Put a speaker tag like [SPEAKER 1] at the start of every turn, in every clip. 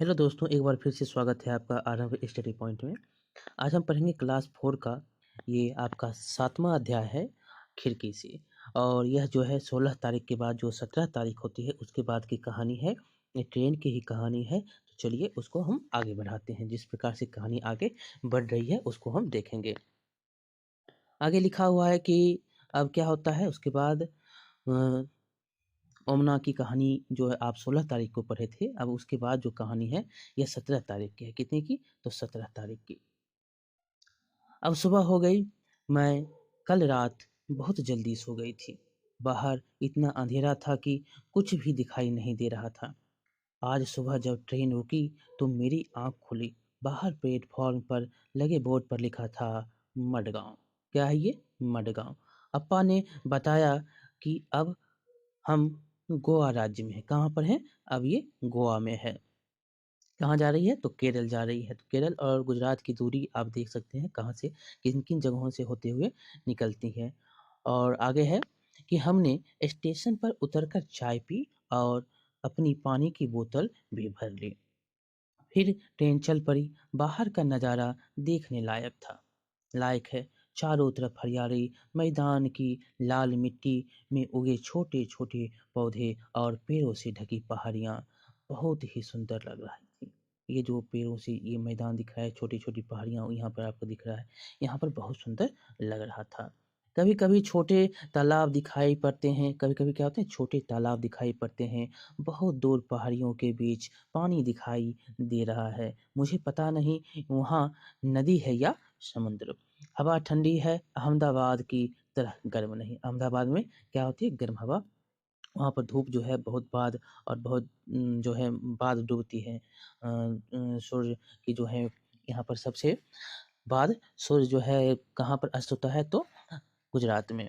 [SPEAKER 1] Hello दोस्तों, एक बार फिर से स्वागत है आपका आरंभ स्टडी पॉइंट में। आज हम पढ़ेंगे क्लास 4 का ये आपका 7वां अध्याय है खिड़की से। और यह जो है 16 तारीख के बाद जो 17 तारीख होती है उसके बाद की कहानी है। ये ट्रेन की ही कहानी है। तो चलिए उसको हम आगे बढ़ाते हैं। जिस प्रकार से कहानी आगे बढ़ रही है उसको हम देखेंगे। आगे लिखा हुआ है कि अब क्या होता है उसके बाद ओमना की कहानी जो है आप 16 तारीख को पढ़े थे। अब उसके बाद जो कहानी है यह 17 तारीख की है। कितने की? तो 17 तारीख की। अब सुबह हो गई। मैं कल रात बहुत जल्दी सो गई थी। बाहर इतना अंधेरा था कि कुछ भी दिखाई नहीं दे रहा था। आज सुबह जब ट्रेन रुकी तो मेरी आंख खुली। बाहर प्लेटफॉर्म पर लगे बोर्ड पर लिखा था मडगांव। क्या है ये? मडगांव। अप्पा ने बताया कि अब हम गोवा राज्य में है। कहाँ पर है? अब ये गोवा में है। कहाँ जा रही है? तो केरल जा रही है। तो केरल और गुजरात की दूरी आप देख सकते हैं कहाँ से किन किन जगहों से होते हुए निकलती है। और आगे है कि हमने स्टेशन पर उतरकर चाय पी और अपनी पानी की बोतल भी भर ली। फिर ट्रेन चल पड़ी। बाहर का नज़ारा देखने लायक है। चारों तरफ हरियाली, मैदान की लाल मिट्टी में उगे छोटे छोटे पौधे और पेड़ों से ढकी पहाड़ियाँ बहुत ही सुंदर लग रही थी। ये जो पेड़ों से ये मैदान दिख रहा है, छोटी छोटी पहाड़ियाँ यहाँ पर आपको दिख रहा है, यहाँ पर बहुत सुंदर लग रहा था। कभी कभी छोटे तालाब दिखाई पड़ते हैं। कभी कभी क्या होते हैं, छोटे तालाब दिखाई पड़ते हैं। बहुत दूर पहाड़ियों के बीच पानी दिखाई दे रहा है। मुझे पता नहीं वहाँ नदी है या समुद्र। हवा ठंडी है, अहमदाबाद की तरह गर्म नहीं। अहमदाबाद में क्या होती है? गर्म हवा। वहाँ पर धूप जो है बहुत बाद और बहुत जो है बाद डूबती है। सूर्य की जो है यहाँ पर सबसे बाद सूर्य जो है कहाँ पर अस्त होता है? तो गुजरात में।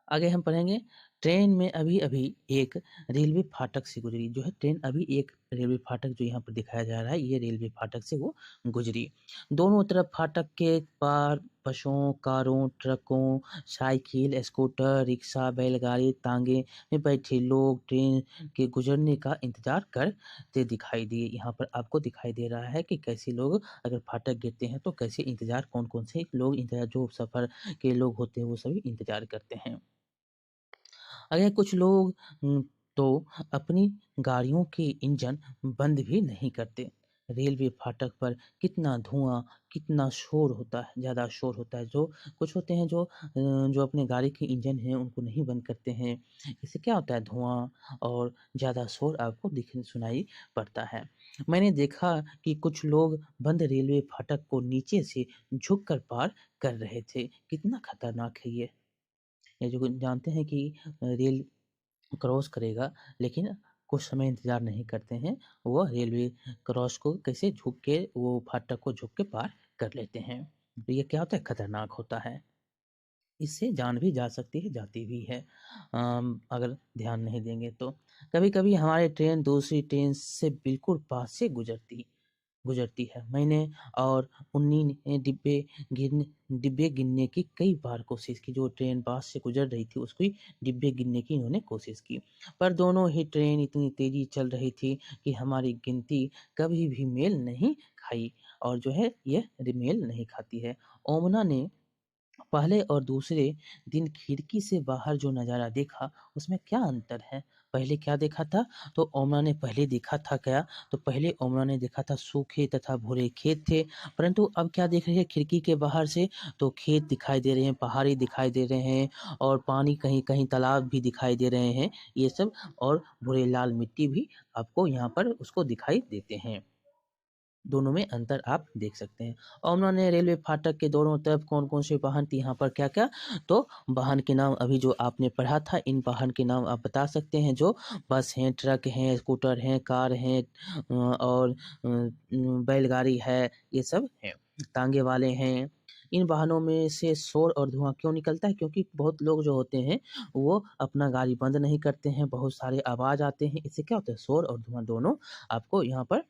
[SPEAKER 1] आगे हम पढ़ेंगे। ट्रेन में अभी-अभी एक रेलवे फाटक से गुजरी। जो है ट्रेन अभी एक रेलवे फाटक जो यहाँ पर दिखाया जा रहा है, ये रेलवे फाटक से वो गुजरी। दोनों तरफ फाटक के पार बसों, कारों, ट्रकों, साइकिल, स्कूटर, रिक्शा, बैलगाड़ी, तांगे में बैठे लोग ट्रेन के गुजरने का इंतजार करते दिखाई दिए। यहाँ पर आपको दिखाई दे रहा है कि कैसे लोग अगर फाटक गिरते हैं तो कैसे इंतजार कौन-कौन से लोग इंतजार जो सफ़र के लोग होते हैं वो सभी इंतजार करते हैं। अगर कुछ लोग तो अपनी गाड़ियों के इंजन बंद भी नहीं करते। रेलवे फाटक पर कितना धुआं, कितना शोर होता है, ज़्यादा शोर होता है। जो कुछ होते हैं जो अपने गाड़ी के इंजन हैं उनको नहीं बंद करते हैं। इससे क्या होता है? धुआं और ज़्यादा शोर आपको दिख सुनाई पड़ता है। मैंने देखा कि कुछ लोग बंद रेलवे फाटक को नीचे से झुककर पार कर रहे थे। कितना खतरनाक है ये! ये जो जानते हैं कि रेल क्रॉस करेगा, लेकिन कुछ समय इंतज़ार नहीं करते हैं। वो रेलवे क्रॉस को कैसे झुक के वो फाटक को झुक के पार कर लेते हैं। तो ये क्या होता है? खतरनाक होता है। इससे जान भी जा सकती है, जाती भी है अगर ध्यान नहीं देंगे तो। कभी-कभी हमारी ट्रेन दूसरी ट्रेन से बिल्कुल पास से गुजरती है। मैंने और उन्हीं ने डिब्बे गिनने की कई बार कोशिश की। जो ट्रेन पास से गुजर रही थी उसकी डिब्बे गिनने की इन्होंने कोशिश की। पर दोनों ही ट्रेन इतनी तेज़ी चल रही थी कि हमारी गिनती कभी भी मेल नहीं खाई और जो है ये मेल नहीं खाती है। ओमना ने पहले और दूसरे दिन खिड़की से बाहर जो नज़ारा देखा उसमें क्या अंतर है? पहले क्या देखा था? तो ओमना ने पहले देखा था क्या? तो पहले ओमना ने देखा था सूखे तथा भूरे खेत थे, परंतु अब क्या देख रही है खिड़की के बाहर से? तो खेत दिखाई दे रहे हैं, पहाड़ी दिखाई दे रहे हैं और पानी कहीं-कहीं तालाब भी दिखाई दे रहे हैं। ये सब और भूरे लाल मिट्टी भी आपको यहाँ पर उसको दिखाई देते हैं। दोनों में अंतर आप देख सकते हैं। और उन्होंने रेलवे फाटक के दोनों तरफ कौन-कौन से वाहन थे यहाँ पर क्या-क्या? तो वाहन के नाम अभी जो आपने पढ़ा था, इन वाहन के नाम आप बता सकते हैं जो बस हैं, ट्रक हैं, स्कूटर हैं, कार हैं और बैलगाड़ी है, ये सब हैं। तांगे वाले हैं। इन वाहनों में से शोर और धुआँ क्यों निकलता है? क्योंकि बहुत लोग जो होते हैं, वो अपना गाड़ी बंद नहीं करते हैं, बहुत सारे आवाज़ आते हैं। इससे क्या होता है? शोर और धुआँ दोनों आपको यहाँ पर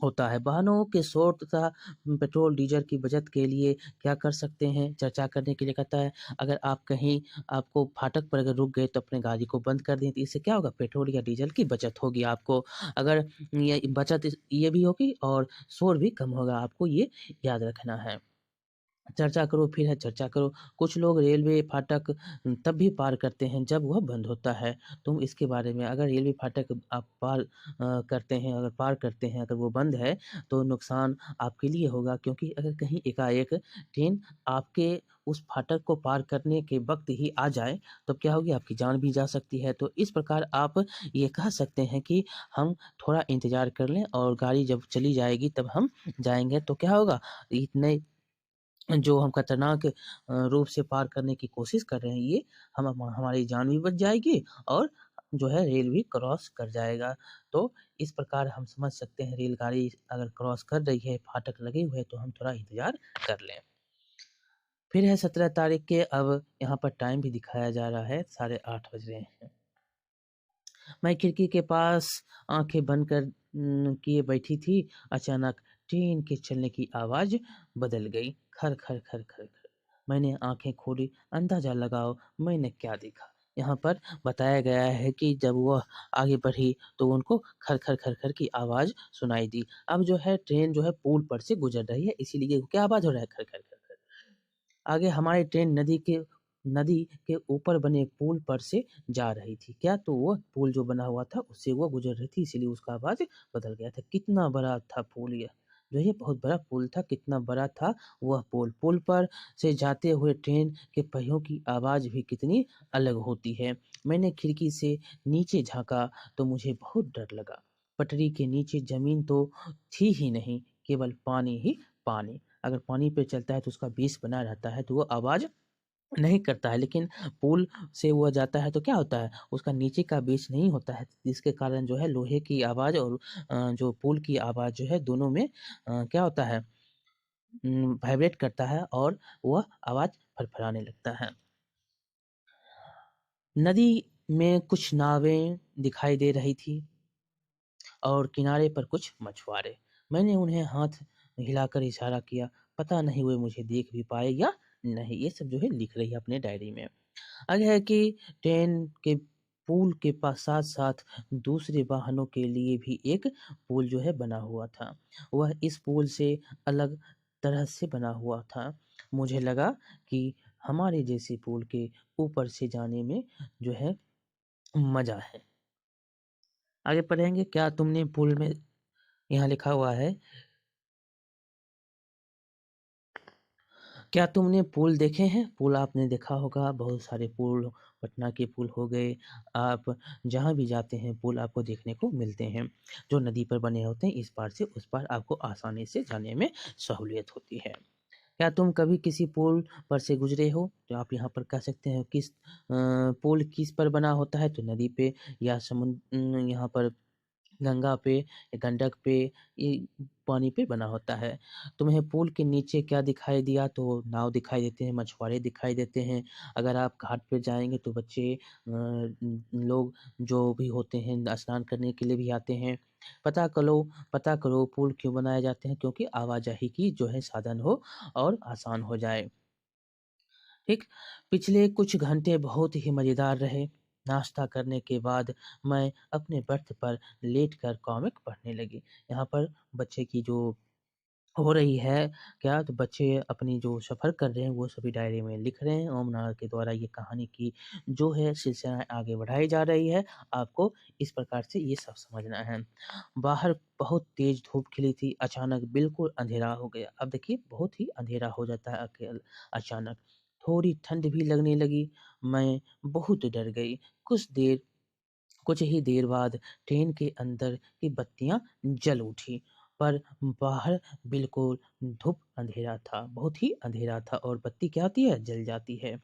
[SPEAKER 1] होता है। वाहनों के शोर तथा पेट्रोल डीजल की बचत के लिए क्या कर सकते हैं? चर्चा करने के लिए कहता है, अगर आप कहीं आपको फाटक पर अगर रुक गए तो अपने गाड़ी को बंद कर दें, तो इससे क्या होगा? पेट्रोल या डीजल की बचत होगी आपको। अगर ये बचत ये भी होगी और शोर भी कम होगा, आपको ये याद रखना है। चर्चा करो फिर है चर्चा करो। कुछ लोग रेलवे फाटक तब भी पार करते हैं जब वह बंद होता है। तुम इसके बारे में, अगर रेलवे फाटक आप करते हैं, अगर पार करते हैं, अगर वो बंद है, तो नुकसान आपके लिए होगा, क्योंकि अगर कहीं एकाएक ट्रेन आपके उस फाटक को पार करने के वक़्त ही आ जाए, तो क्या होगी? आपकी जान भी जा सकती है। तो इस प्रकार आप ये कह सकते हैं कि हम थोड़ा इंतज़ार कर लें और गाड़ी जब चली जाएगी तब हम जाएँगे। तो क्या होगा? इतने जो हम खतरनाक रूप से पार करने की कोशिश कर रहे हैं, ये हमारी जान भी बच जाएगी और जो है रेल भी क्रॉस कर जाएगा। तो इस प्रकार हम समझ सकते हैं, रेलगाड़ी अगर क्रॉस कर रही है, फाटक लगे हुए हैं, तो हम थोड़ा इंतज़ार कर लें। फिर है 17 तारीख के, अब यहाँ पर टाइम भी दिखाया जा रहा है, 8:30 बज रहे हैं। मैं खिड़की के पास आँखें बंद कर किए बैठी थी, अचानक ट्रेन के चलने की आवाज़ बदल गई। खर, खर, खर, खर, खर। मैंने आँखें खोली, अंदाज़ा लगाओ मैंने क्या देखा। यहाँ पर बताया गया है कि जब वह आगे बढ़ी तो उनको खर, खर, खर, खर की आवाज़ सुनाई दी। अब जो है ट्रेन जो है पुल पर से गुज़र रही है, इसीलिए क्या आवाज़ हो रहा है? खर, खर, खर, खर। आगे हमारी ट्रेन नदी के ऊपर बने पुल पर से जा रही थी। क्या? तो वो पुल जो बना हुआ था उससे वो गुज़र रही थी, इसीलिए उसका आवाज़ बदल गया था। कितना बड़ा था पुल यह! जो ये बहुत बड़ा पुल था, कितना बड़ा था वह पुल। पुल पर से जाते हुए ट्रेन के पहियों की आवाज़ भी कितनी अलग होती है। मैंने खिड़की से नीचे झाँका तो मुझे बहुत डर लगा। पटरी के नीचे ज़मीन तो थी ही नहीं, केवल पानी ही पानी। अगर पानी पे चलता है तो उसका बेस बना रहता है, तो वो आवाज़ नहीं करता है, लेकिन पुल से वो जाता है तो क्या होता है, उसका नीचे का बेस नहीं होता है, जिसके कारण जो है लोहे की आवाज़ और जो पुल की आवाज़ जो है दोनों में क्या होता है, वाइब्रेट करता है और वह आवाज़ फड़फड़ाने लगता है। नदी में कुछ नावें दिखाई दे रही थी और किनारे पर कुछ मछुआरे। मैंने उन्हें हाथ हिलाकर इशारा किया, पता नहीं वे मुझे देख भी पाए या नहीं। ये सब जो है लिख रही है अपने डायरी में। आगे है कि ट्रेन के पुल के पास साथ-साथ दूसरे वाहनों के लिए भी एक पुल जो है बना हुआ था। वह इस पुल से अलग तरह से बना हुआ था। मुझे लगा कि हमारे जैसे पुल के ऊपर से जाने में जो है मज़ा है। आगे पढ़ेंगे, क्या तुमने पुल में, यहाँ लिखा हुआ है, क्या तुमने पुल देखे हैं? पुल आपने देखा होगा, बहुत सारे पुल, पटना के पुल हो गए, आप जहाँ भी जाते हैं पुल आपको देखने को मिलते हैं, जो नदी पर बने होते हैं, इस पार से उस पार आपको आसानी से जाने में सहूलियत होती है। क्या तुम कभी किसी पुल पर से गुज़रे हो? तो आप यहाँ पर कह सकते हैं पुल किस पर बना होता है? तो नदी पे या यहाँ पर गंगा पे या गंडक पे, ये पानी पे बना होता है। तुम्हें पुल के नीचे क्या दिखाई दिया? तो नाव दिखाई देते हैं, मछुआरे दिखाई देते हैं। अगर आप घाट पे जाएँगे तो बच्चे लोग जो भी होते हैं स्नान करने के लिए भी आते हैं। पता करो पुल क्यों बनाए जाते हैं? क्योंकि आवाजाही की जो है साधन हो और आसान हो जाए। ठीक, पिछले कुछ घंटे बहुत ही मज़ेदार रहे। नाश्ता करने के बाद मैं अपने बर्थ पर लेटकर कॉमिक पढ़ने लगी। यहाँ पर बच्चे की जो हो रही है क्या, तो बच्चे अपनी जो सफ़र कर रहे हैं वो सभी डायरी में लिख रहे हैं। ओम नायर के द्वारा ये कहानी की जो है सिलसिला आगे बढ़ाई जा रही है। आपको इस प्रकार से ये सब समझना है। बाहर बहुत तेज़ धूप खिली थी, अचानक बिल्कुल अंधेरा हो गया। अब देखिए बहुत ही अंधेरा हो जाता है अचानक। थोड़ी ठंड भी लगने लगी, मैं बहुत डर गई। कुछ ही देर बाद ट्रेन के अंदर की बत्तियां जल उठी, पर बाहर बिल्कुल धूप अंधेरा था, बहुत ही अंधेरा था और बत्ती क्या होती है, जल जाती है।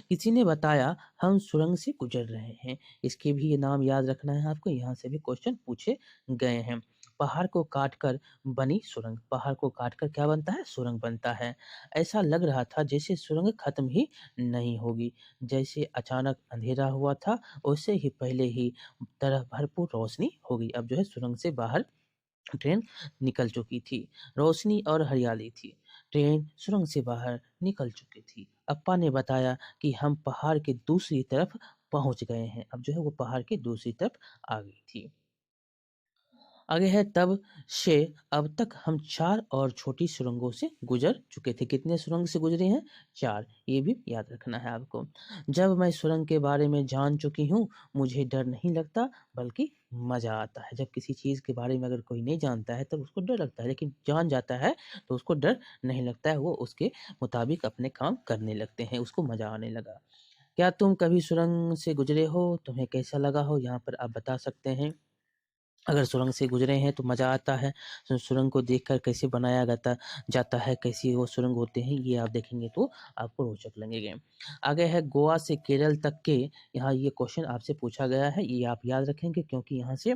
[SPEAKER 1] किसी ने बताया हम सुरंग से गुजर रहे हैं। इसके भी ये नाम याद रखना है आपको, यहाँ से भी क्वेश्चन पूछे गए हैं। पहाड़ को काटकर बनी सुरंग, पहाड़ को काटकर क्या बनता है, सुरंग बनता है। ऐसा लग रहा था जैसे सुरंग खत्म ही नहीं होगी। जैसे अचानक अंधेरा हुआ था, उससे ही पहले ही तरफ भरपूर रोशनी हो गई। अब जो है सुरंग से बाहर ट्रेन निकल चुकी थी। रोशनी और हरियाली थी। ट्रेन सुरंग से बाहर निकल चुकी थी। अप्पा ने बताया कि हम पहाड़ के दूसरी तरफ पहुंच गए हैं। अब जो है वो पहाड़ के दूसरी तरफ आ गई थी। आगे है तब से अब तक हम 4 और छोटी सुरंगों से गुजर चुके थे। कितने सुरंग से गुजरे हैं? 4। ये भी याद रखना है आपको। जब मैं सुरंग के बारे में जान चुकी हूँ, मुझे डर नहीं लगता बल्कि मज़ा आता है। जब किसी चीज़ के बारे में अगर कोई नहीं जानता है तब उसको डर लगता है, लेकिन जान जाता है तो उसको डर नहीं लगता है, वो उसके मुताबिक अपने काम करने लगते हैं, उसको मज़ा आने लगा। क्या तुम कभी सुरंग से गुजरे हो? तुम्हें कैसा लगा हो? यहाँ पर आप बता सकते हैं। अगर सुरंग से गुजरे हैं तो मज़ा आता है। सुरंग को देखकर कैसे बनाया जाता जाता है, कैसी वो सुरंग होते हैं, ये आप देखेंगे तो आपको रोचक लगेंगे। आगे है गोवा से केरल तक के, यहाँ ये क्वेश्चन आपसे पूछा गया है, ये आप याद रखेंगे क्योंकि यहाँ से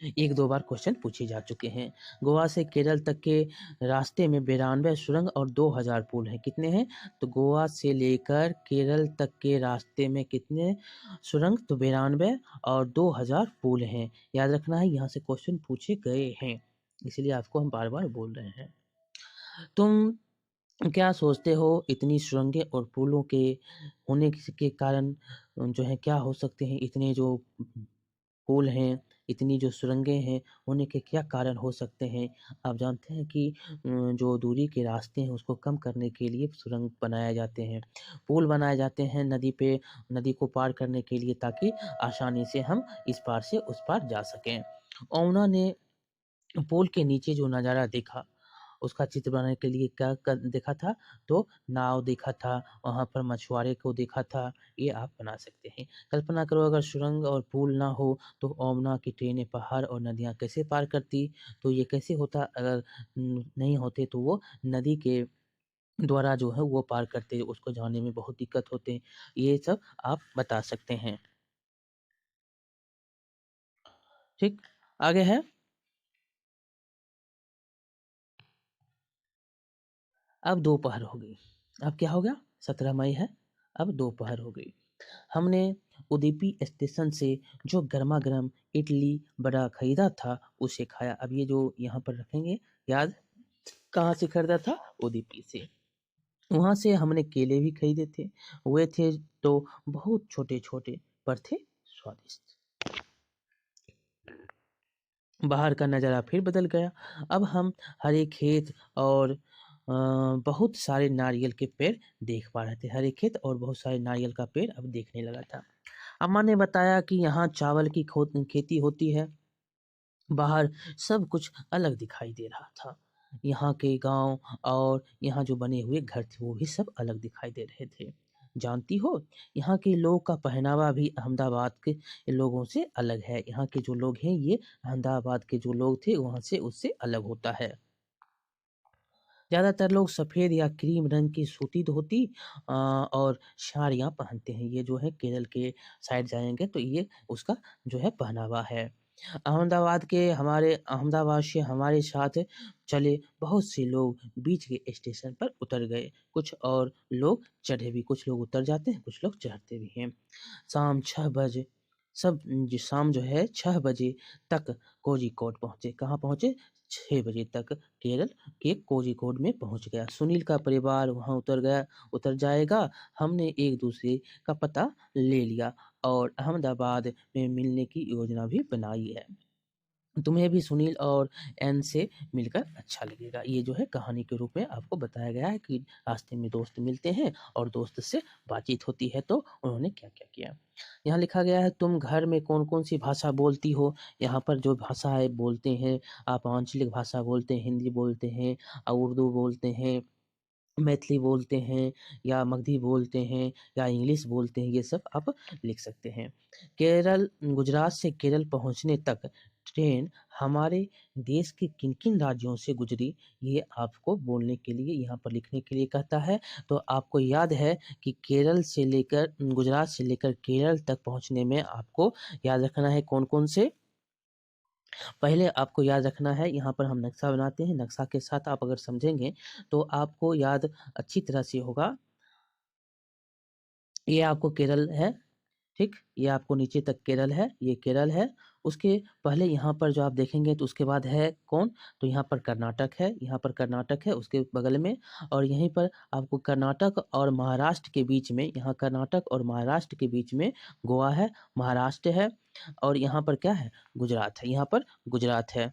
[SPEAKER 1] 1-2 बार क्वेश्चन पूछे जा चुके हैं। गोवा से केरल तक के रास्ते में 92 सुरंग और 2000 पुल हैं। कितने हैं? तो गोवा से लेकर केरल तक के रास्ते में कितने सुरंग? तो 92 और 2000 पुल हैं। याद रखना है, यहाँ से क्वेश्चन पूछे गए हैं, इसलिए आपको हम बार-बार बोल रहे हैं। तुम क्या सोचते हो इतनी सुरंगें और पुलों के होने के कारण जो है क्या हो सकते हैं? इतने जो पुल हैं, इतनी जो सुरंगें हैं, होने के क्या कारण हो सकते हैं? आप जानते हैं कि जो दूरी के रास्ते हैं, उसको कम करने के लिए सुरंग बनाए जाते हैं। पुल बनाए जाते हैं नदी पे, नदी को पार करने के लिए, ताकि आसानी से हम इस पार से उस पार जा सकें। ओमना ने पुल के नीचे जो नज़ारा देखा, उसका चित्र बनाने के लिए क्या कर देखा था? तो नाव देखा था, वहाँ पर मछुआरे को देखा था, ये आप बना सकते हैं। कल्पना करो अगर सुरंग और पुल ना हो तो ओमना की ट्रेनें पहाड़ और नदियाँ कैसे पार करती? तो ये कैसे होता अगर नहीं होते तो वो नदी के द्वारा जो है वो पार करते, उसको जाने में बहुत दिक्कत होते। ये सब आप बता सकते हैं। ठीक? आगे है, अब दोपहर हो गई। अब क्या हो गया? 17 मई है, अब दोपहर हो गई। हमने उडुपी स्टेशन से जो गरमा-गरम इडली वड़ा खरीदा था, उसे खाया। अब ये जो यहाँ पर रखेंगे, याद कहाँ से खरीदा था? उडुपी से। वहाँ से हमने केले भी खरीदे थे। वे थे तो बहुत छोटे-छोटे पर थे स्वादिष्ट। बाहर का नज़ारा फिर बदल गया। अब हम हरे खेत और बहुत सारे नारियल के पेड़ देख पा रहे थे। हरे खेत और बहुत सारे नारियल का पेड़ अब देखने लगा था। अम्मा ने बताया कि यहाँ चावल की खेती होती है। बाहर सब कुछ अलग दिखाई दे रहा था। यहाँ के गांव और यहाँ जो बने हुए घर थे वो भी सब अलग दिखाई दे रहे थे। जानती हो, यहाँ के लोगों का पहनावा भी अहमदाबाद के लोगों से अलग है। यहाँ के जो लोग हैं ये अहमदाबाद के जो लोग थे वहाँ से उससे अलग होता है। ज़्यादातर लोग सफ़ेद या क्रीम रंग की सूती धोती और साड़ियाँ पहनते हैं। ये जो है केरल के साइड जाएँगे तो ये उसका जो है पहनावा है। अहमदाबाद से हमारे साथ चले बहुत से लोग बीच के स्टेशन पर उतर गए। कुछ और लोग चढ़े भी, कुछ लोग उतर जाते हैं, कुछ लोग चढ़ते भी हैं। शाम 6 बजे शाम जो है 6 बजे तक कोझिकोड पहुँचे। कहाँ पहुँचे? 6 बजे तक केरल के कोझिकोड में पहुँच गया। सुनील का परिवार वहाँ उतर जाएगा। हमने एक-दूसरे का पता ले लिया और अहमदाबाद में मिलने की योजना भी बनाई है। तुम्हें भी सुनील और एन से मिलकर अच्छा लगेगा। ये जो है कहानी के रूप में आपको बताया गया है कि रास्ते में दोस्त मिलते हैं और दोस्त से बातचीत होती है तो उन्होंने क्या-क्या किया। यहाँ लिखा गया है तुम घर में कौन-कौन सी भाषा बोलती हो? यहाँ पर जो भाषाएँ बोलते हैं, आप आंचलिक भाषा बोलते हैं, हिंदी बोलते हैं, उर्दू बोलते हैं, मैथिली बोलते हैं या मगधी बोलते हैं या इंग्लिश बोलते हैं, ये सब आप लिख सकते हैं। गुजरात से केरल पहुँचने तक ट्रेन हमारे देश के किन-किन राज्यों से गुजरी, ये आपको बोलने के लिए यहाँ पर लिखने के लिए कहता है। तो आपको याद है कि गुजरात से लेकर केरल तक पहुँचने में आपको याद रखना है कौन-कौन से। पहले आपको याद रखना है, यहाँ पर हम नक्शा बनाते हैं, नक्शा के साथ आप अगर समझेंगे तो आपको याद अच्छी तरह से होगा। ये आपको केरल है, ठीक? ये आपको नीचे तक केरल है, ये केरल है उसके पहले यहाँ पर जो आप देखेंगे तो उसके बाद है कौन? तो यहाँ पर कर्नाटक है, यहाँ पर कर्नाटक है उसके बगल में, और यहीं पर आपको कर्नाटक और महाराष्ट्र के बीच में, यहाँ कर्नाटक और महाराष्ट्र के बीच में गोवा है, महाराष्ट्र है, और यहाँ पर क्या है? गुजरात है, यहाँ पर गुजरात है।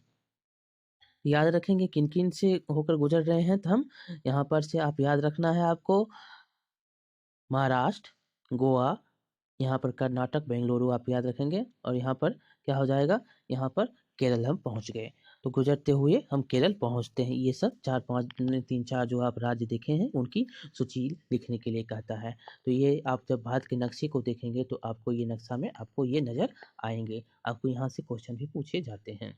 [SPEAKER 1] याद रखेंगे किन-किन से होकर गुज़र रहे हैं तो हम, यहाँ पर से आप याद रखना है आपको महाराष्ट्र, गोवा, यहाँ पर कर्नाटक, बेंगलुरु आप याद रखेंगे, और यहाँ पर क्या हो जाएगा? यहाँ पर केरल हम पहुँच गए। तो गुज़रते हुए हम केरल पहुँचते हैं। ये सब 4-5 3-4 जो आप राज्य देखे हैं उनकी सूची लिखने के लिए कहता है। तो ये आप जब भारत के नक्शे को देखेंगे तो आपको ये नक्शा में आपको ये नज़र आएँगे। आपको यहाँ से क्वेश्चन भी पूछे जाते हैं।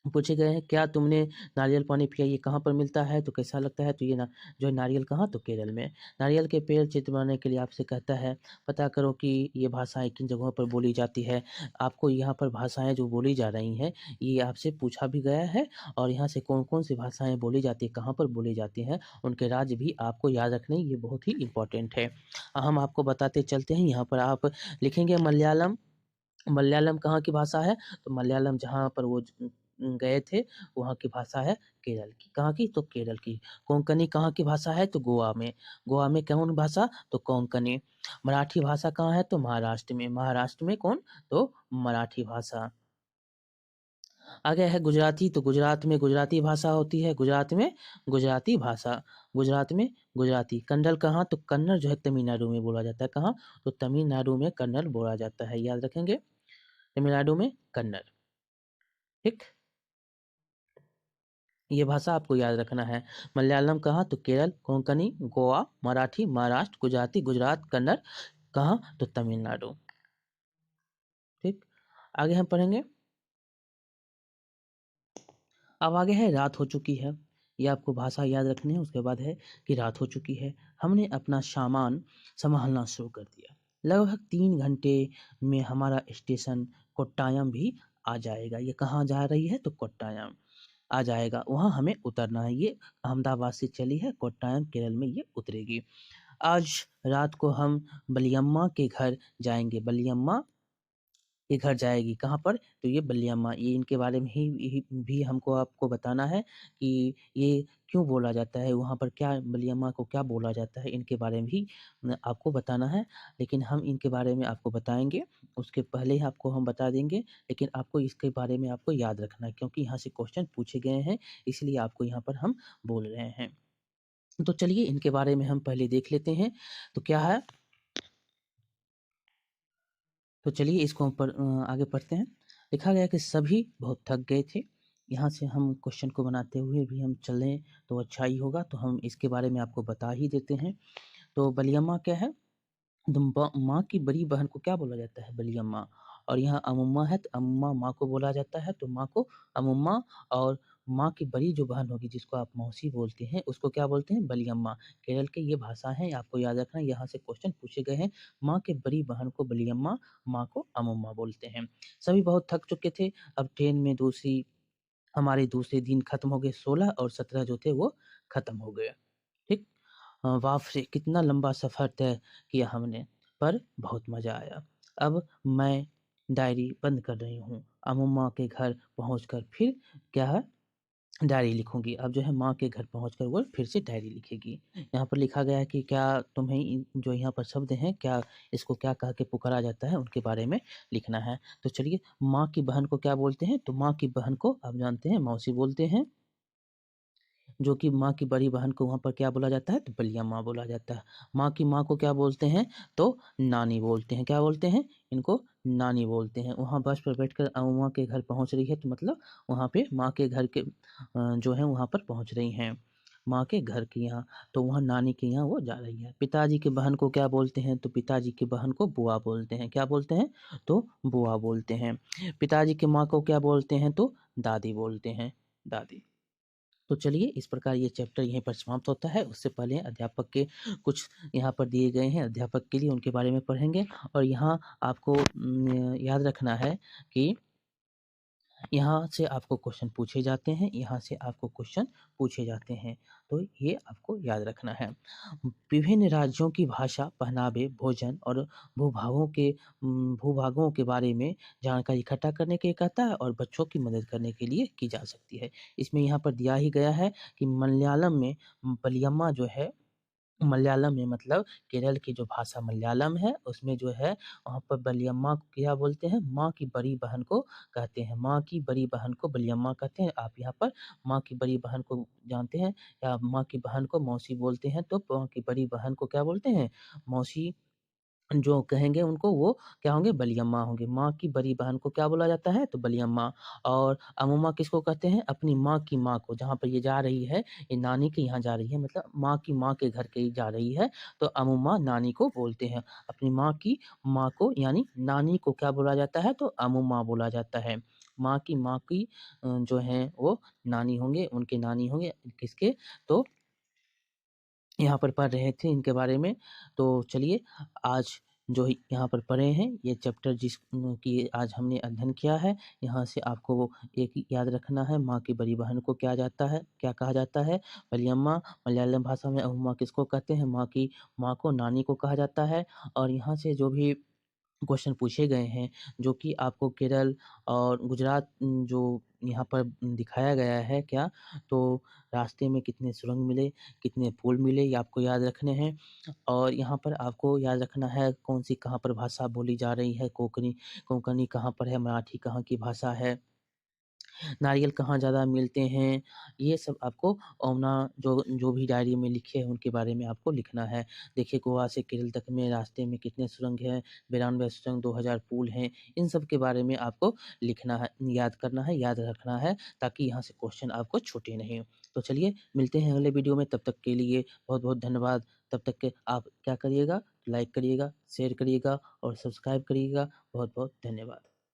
[SPEAKER 1] पूछे गए हैं, क्या तुमने नारियल पानी पिया, ये कहाँ पर मिलता है? तो कैसा लगता है? तो ये ना जो है नारियल कहाँ? तो केरल में। नारियल के पेड़ चित्र बनाने के लिए आपसे कहता है, पता करो कि ये भाषाएँ किन जगहों पर बोली जाती है। आपको यहाँ पर भाषाएँ जो बोली जा रही हैं, ये आपसे पूछा भी गया है, और यहाँ से कौन-कौन सी भाषाएँ बोली जाती हैं, कहाँ पर बोली जाती हैं, उनके राज्य भी आपको याद रखने, ये बहुत ही इम्पोर्टेंट है। हम आपको बताते चलते हैं, यहाँ पर आप लिखेंगे मलयालम। मलयालम कहाँ की भाषा है? तो मलयालम जहाँ पर वो गए थे, वहाँ की भाषा है केरल की। कहाँ की? तो केरल की। कोंकणी कहाँ की भाषा है? तो गोवा में। गोवा में कौन भाषा? तो कोंकणी। मराठी भाषा कहाँ है? तो महाराष्ट्र में। महाराष्ट्र में कौन? तो मराठी भाषा। आगे है गुजराती, तो गुजरात में गुजराती भाषा होती है, गुजरात में गुजराती भाषा। गुजरात में गुजराती। कन्नड़ कहाँ? तो कन्नड़ जो है तमिलनाडु में बोला जाता है। कहाँ? तो तमिलनाडु में कन्नड़ बोला जाता है, याद रखेंगे। तमिलनाडु में कन्नड़, ठीक? ये भाषा आपको याद रखना है। मलयालम कहाँ? तो केरल, कोंकणी गोवा, मराठी महाराष्ट्र, गुजराती गुजरात, कन्नड़ कहाँ? तो तमिलनाडु, ठीक? आगे हम पढ़ेंगे। अब आगे है रात हो चुकी है। ये आपको भाषा याद रखनी है। उसके बाद है कि रात हो चुकी है। हमने अपना सामान सँभालना शुरू कर दिया। लगभग 3 घंटे में हमारा स्टेशन कोट्टायम भी आ जाएगा। ये कहाँ जा रही है? तो कोट्टायम आ जाएगा। वहाँ हमें उतरना है। ये अहमदाबाद से चली है, कोट्टायम केरल में ये उतरेगी। आज रात को हम बलियम्मा के घर जाएँगे। बलियम्मा के घर जाएगी, कहाँ पर? तो ये बलियम्मा, ये इनके बारे में ही भी हमको आपको बताना है कि ये क्यों बोला जाता है, वहाँ पर क्या बलियम्मा को क्या बोला जाता है, इनके बारे में भी आपको बताना है। लेकिन हम इनके बारे में आपको बताएँगे, उसके पहले ही आपको हम बता देंगे, लेकिन आपको इसके बारे में आपको याद रखना है, क्योंकि यहाँ से क्वेश्चन पूछे गए हैं, इसलिए आपको यहाँ पर हम बोल रहे हैं। तो चलिए इनके बारे में हम पहले देख लेते हैं। तो क्या है? तो चलिए इसको हम आगे पढ़ते हैं। लिखा गया है कि सभी बहुत थक गए थे। यहाँ से हम क्वेश्चन को बनाते हुए भी हम चलें तो अच्छा ही होगा, तो हम इसके बारे में आपको बता ही देते हैं। तो बलियम्मा क्या है? तो माँ की बड़ी बहन को क्या बोला जाता है? बलियम्मा। और यहाँ अमुम्मा है, तो अमुम्मा माँ को बोला जाता है, तो माँ को अमुम्मा। और माँ की बड़ी जो बहन होगी जिसको आप मौसी बोलते हैं, उसको क्या बोलते हैं? बलियम्मा। केरल के ये भाषा है, आपको याद रखना है, यहाँ से क्वेश्चन पूछे गए हैं। माँ के बड़ी बहन को बलियम्मा, माँ को अमुम्मा बोलते हैं। सभी बहुत थक चुके थे। अब ट्रेन में हमारे दूसरे दिन खत्म हो गए, 16 और 17 जो थे वो खत्म हो गए। ठीक? बाप रे! कितना लंबा सफ़र तय किया हमने, पर बहुत मज़ा आया। अब मैं डायरी बंद कर रही हूँ। अमम्मा के घर पहुँचकर फिर क्या है? डायरी लिखूँगी। अब जो है माँ के घर पहुँचकर वो फिर से डायरी लिखेगी। यहाँ पर लिखा गया है कि क्या तुम्हें इन जो यहाँ पर शब्द हैं, क्या इसको क्या कह के पुकारा जाता है, उनके बारे में लिखना है। तो चलिए, माँ की बहन को क्या बोलते हैं? तो माँ की बहन को आप जानते हैं मौसी बोलते हैं। जो कि माँ की बड़ी बहन को वहाँ पर क्या बोला जाता है? तो बलिया बोला जाता है। माँ की माँ को क्या बोलते हैं? तो नानी बोलते हैं। क्या बोलते हैं? इनको नानी बोलते हैं। वहाँ बस पर बैठकर अम्मा के घर पहुँच रही है, तो मतलब वहाँ पे माँ के घर के जो है वहाँ पर पहुँच रही हैं। माँ के घर के यहाँ, तो वहाँ नानी के यहाँ वो जा रही है। पिताजी की बहन को क्या बोलते हैं? तो पिताजी की बहन को बुआ बोलते हैं। क्या बोलते हैं? तो बुआ बोलते हैं। पिताजी की माँ को क्या बोलते हैं? तो दादी बोलते हैं, दादी। तो चलिए इस प्रकार ये चैप्टर यहीं पर समाप्त होता है। उससे पहले अध्यापक के कुछ यहाँ पर दिए गए हैं, अध्यापक के लिए उनके बारे में पढ़ेंगे। और यहाँ आपको याद रखना है कि यहाँ से आपको क्वेश्चन पूछे जाते हैं, यहाँ से आपको क्वेश्चन पूछे जाते हैं, तो ये आपको याद रखना है। विभिन्न राज्यों की भाषा, पहनावे, भोजन और भूभागों के बारे में जानकारी इकट्ठा करने के लिए कहता है और बच्चों की मदद करने के लिए की जा सकती है। इसमें यहाँ पर दिया ही गया है कि मलयालम में पलियम्मा जो है, मलयालम में मतलब केरल की जो भाषा मलयालम है, उसमें जो है वहाँ पर बलियम्मा को क्या बोलते हैं? माँ की बड़ी बहन को कहते हैं। माँ की बड़ी बहन को बलियम्मा कहते हैं। आप यहाँ पर माँ की बड़ी बहन को जानते हैं या माँ की बहन को मौसी बोलते हैं, तो माँ की बड़ी बहन को क्या बोलते हैं? मौसी जो कहेंगे उनको वो क्या होंगे? बलियम्मा होंगे। माँ की बड़ी बहन को क्या बोला जाता है? तो बलियम्मा। और अमूम्मा किसको कहते हैं? अपनी माँ की माँ को। जहाँ पर ये जा रही है, ये नानी के यहाँ जा रही है, मतलब माँ के घर के जा रही है, तो अमूम्मा नानी को बोलते हैं। अपनी माँ की माँ को यानी नानी को क्या बोला जाता है? तो अमूम्मा बोला जाता है। माँ की जो हैं वो नानी होंगे, उनके नानी होंगे किसके? तो यहाँ पर पढ़ रहे थे इनके बारे में। तो चलिए आज जो यहाँ पर पढ़े हैं ये चैप्टर की आज हमने अध्ययन किया है, यहाँ से आपको वो एक ही याद रखना है, माँ की बड़ी बहन को क्या कहा जाता है? बलियम्मा। मलयालम भाषा में अम्मा किसको कहते हैं? माँ को नानी को कहा जाता है। और यहाँ से जो भी क्वेश्चन पूछे गए हैं, जो कि आपको केरल और गुजरात जो यहाँ पर दिखाया गया है क्या, तो रास्ते में कितने सुरंग मिले, कितने पुल मिले, ये आपको याद रखने हैं। और यहाँ पर आपको याद रखना है कौन-सी कहाँ पर भाषा बोली जा रही है, कोंकणी कहाँ पर है, मराठी कहाँ की भाषा है। नारियल कहाँ ज़्यादा मिलते हैं, ये सब आपको ओमना जो जो भी डायरी में लिखे हैं उनके बारे में आपको लिखना है। देखिए गोवा से केरल तक में रास्ते में कितने सुरंग हैं, 92 सुरंग, 2000 पुल हैं, इन सब के बारे में आपको लिखना है, याद करना है, याद रखना है, ताकि यहाँ से क्वेश्चन आपको छूटे नहीं। तो चलिए मिलते हैं अगले वीडियो में, तब तक के लिए बहुत-बहुत धन्यवाद। तब तक के आप क्या करिएगा, लाइक करिएगा, शेयर करिएगा और सब्सक्राइब करिएगा। बहुत-बहुत धन्यवाद।